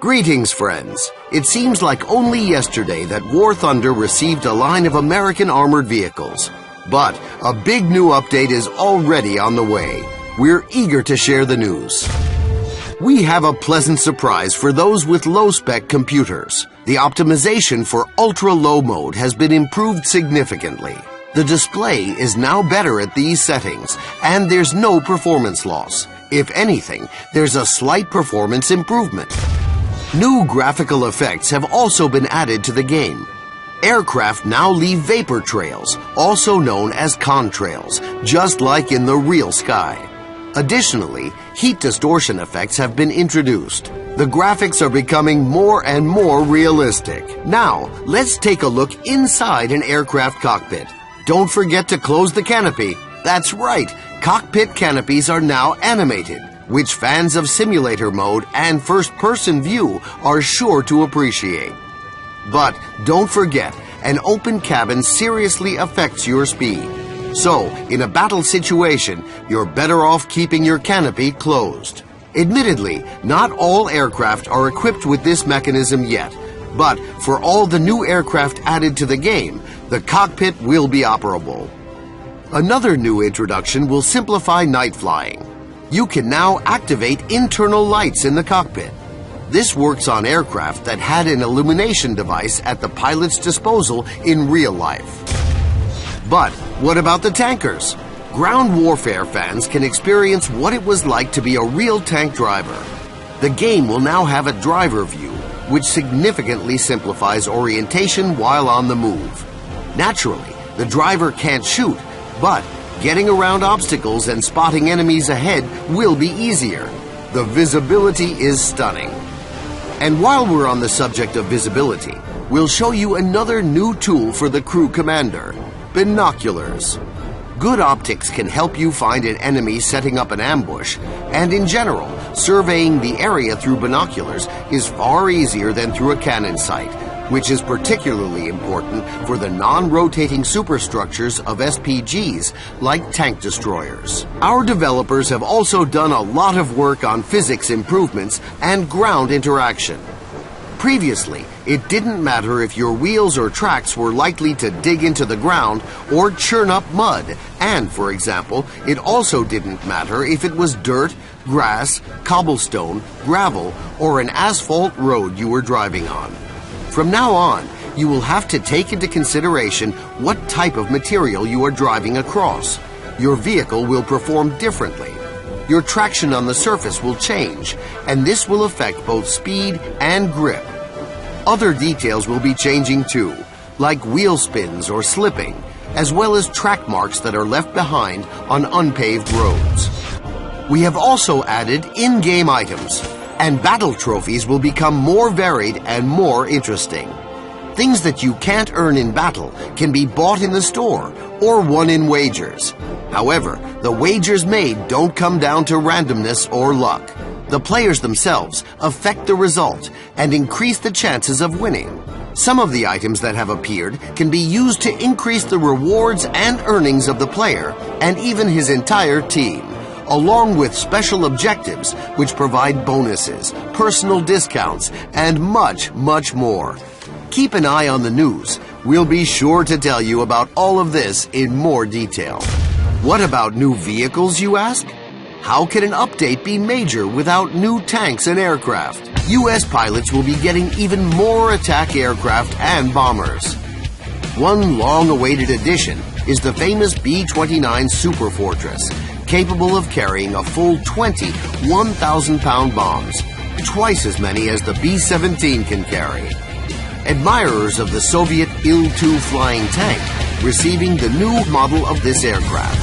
Greetings, friends. It seems like only yesterday that War Thunder received a line of American armored vehicles. But a big new update is already on the way. We're eager to share the news. We have a pleasant surprise for those with low-spec computers. The optimization for ultra-low mode has been improved significantly. The display is now better at these settings, and there's no performance loss. If anything, there's a slight performance improvement. New graphical effects have also been added to the game. Aircraft now leave vapor trails, also known as contrails, just like in the real sky. Additionally, heat distortion effects have been introduced. The graphics are becoming more and more realistic. Now, let's take a look inside an aircraft cockpit. Don't forget to close the canopy. That's right, cockpit canopies are now animated, which fans of simulator mode and first-person view are sure to appreciate. But don't forget, an open cabin seriously affects your speed. So, in a battle situation, you're better off keeping your canopy closed. Admittedly, not all aircraft are equipped with this mechanism yet, but for all the new aircraft added to the game, the cockpit will be operable. Another new introduction will simplify night flying. You can now activate internal lights in the cockpit. This works on aircraft that had an illumination device at the pilot's disposal in real life. But what about the tankers? Ground warfare fans can experience what it was like to be a real tank driver. The game will now have a driver view, which significantly simplifies orientation while on the move. Naturally, the driver can't shoot, but getting around obstacles and spotting enemies ahead will be easier. The visibility is stunning. And while we're on the subject of visibility, we'll show you another new tool for the crew commander: binoculars. Good optics can help you find an enemy setting up an ambush, and in general, surveying the area through binoculars is far easier than through a cannon sight, which is particularly important for the non-rotating superstructures of SPGs like tank destroyers. Our developers have also done a lot of work on physics improvements and ground interaction. Previously, it didn't matter if your wheels or tracks were likely to dig into the ground or churn up mud, and, for example, it also didn't matter if it was dirt, grass, cobblestone, gravel, or an asphalt road you were driving on. From now on, you will have to take into consideration what type of material you are driving across. Your vehicle will perform differently. Your traction on the surface will change, and this will affect both speed and grip. Other details will be changing too, like wheel spins or slipping, as well as track marks that are left behind on unpaved roads. We have also added in-game items, and battle trophies will become more varied and more interesting. Things that you can't earn in battle can be bought in the store or won in wagers. However, the wagers made don't come down to randomness or luck. The players themselves affect the result and increase the chances of winning. Some of the items that have appeared can be used to increase the rewards and earnings of the player and even his entire team, along with special objectives which provide bonuses, personal discounts, and much, much more. Keep an eye on the news. We'll be sure to tell you about all of this in more detail. What about new vehicles, you ask? How can an update be major without new tanks and aircraft? U.S. pilots will be getting even more attack aircraft and bombers. One long-awaited addition is the famous B29 Superfortress, capable of carrying a full 20 1,000-pound bombs, twice as many as the B-17 can carry. Admirers of the Soviet Il-2 flying tank receiving the new model of this aircraft,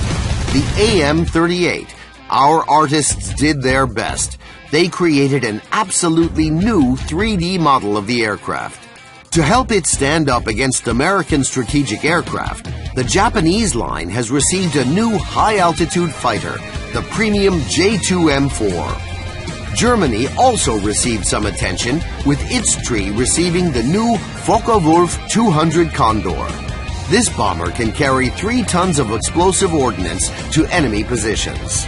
the AM-38. Our artists did their best. They created an absolutely new 3D model of the aircraft. To help it stand up against American strategic aircraft, the Japanese line has received a new high-altitude fighter, the premium J2M4. Germany also received some attention, with its tree receiving the new Focke-Wulf 200 Condor. This bomber can carry 3 tons of explosive ordnance to enemy positions.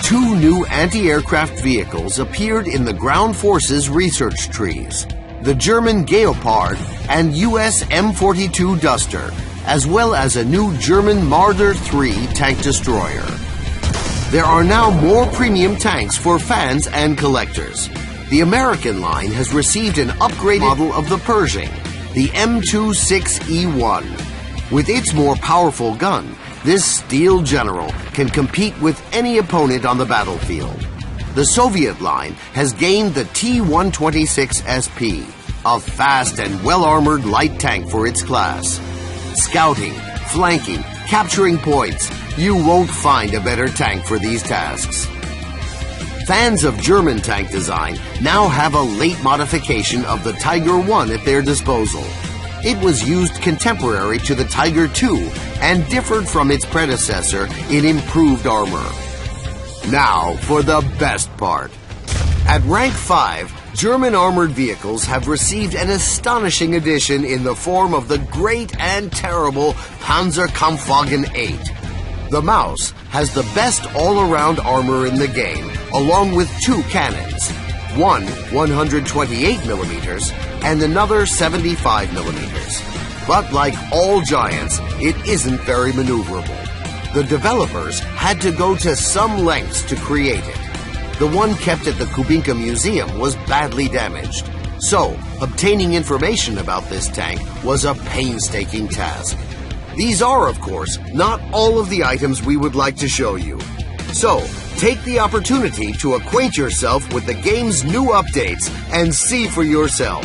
Two new anti-aircraft vehicles appeared in the ground forces research trees: the German Geopard and US M42 Duster, as well as a new German Marder III tank destroyer. There are now more premium tanks for fans and collectors. The American line has received an upgraded model of the Pershing, the M26E1. With its more powerful gun, this steel general can compete with any opponent on the battlefield. The Soviet line has gained the T-126SP, a fast and well-armored light tank for its class. Scouting, flanking, capturing points, you won't find a better tank for these tasks. Fans of German tank design now have a late modification of the Tiger I at their disposal. It was used contemporary to the Tiger II and differed from its predecessor in improved armor. Now for the best part. At rank 5, German armored vehicles have received an astonishing addition in the form of the great and terrible Pz.Kpfw.VIII. The Maus has the best all-around armor in the game, along with two cannons, one 128mm and another 75mm. But like all giants, it isn't very maneuverable. The developers had to go to some lengths to create it. The one kept at the Kubinka Museum was badly damaged. So, obtaining information about this tank was a painstaking task. These are, of course, not all of the items we would like to show you. So, take the opportunity to acquaint yourself with the game's new updates and see for yourself.